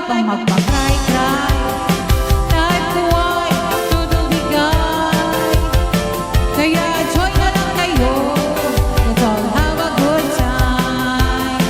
trip ang magpa-cry-cry. Kahit buhay, tutubigay. Kaya join na lang kayo. Let's all have a good time.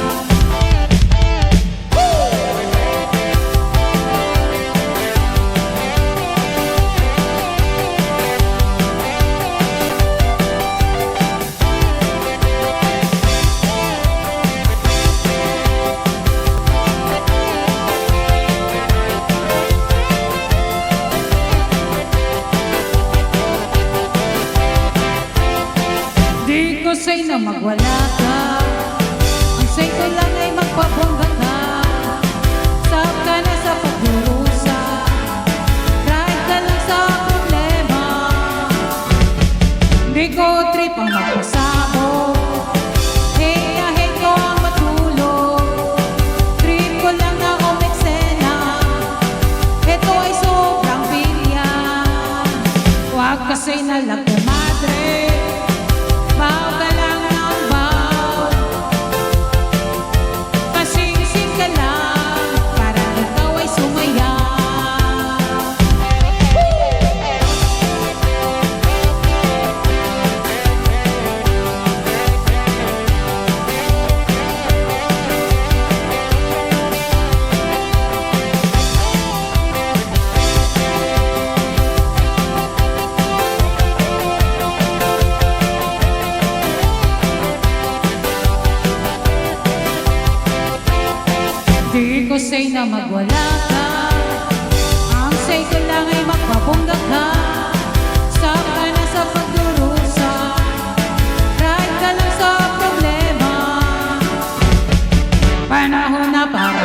Di ko say na magwala ka. Ang say ko lang ay magpabongga ka. Stop ka na sa pagdurusa. Kahit ka lang sa problema. Di ko trip ang magpasabog. Hey na hey ko ang matulog. Trip ko lang na umeksena. Ito ay sobrang pilyan. Huwag kasi na lang kumadre. Baw ka lang ng baw. Pasing-sing ka lang para ikaw ay sumaya. Di ko say na magwala ka. Ang say ko lang ay magpabongga ka. Stop ka na sa pagdurusa. Kahit ka lang sa problema. Panahon na para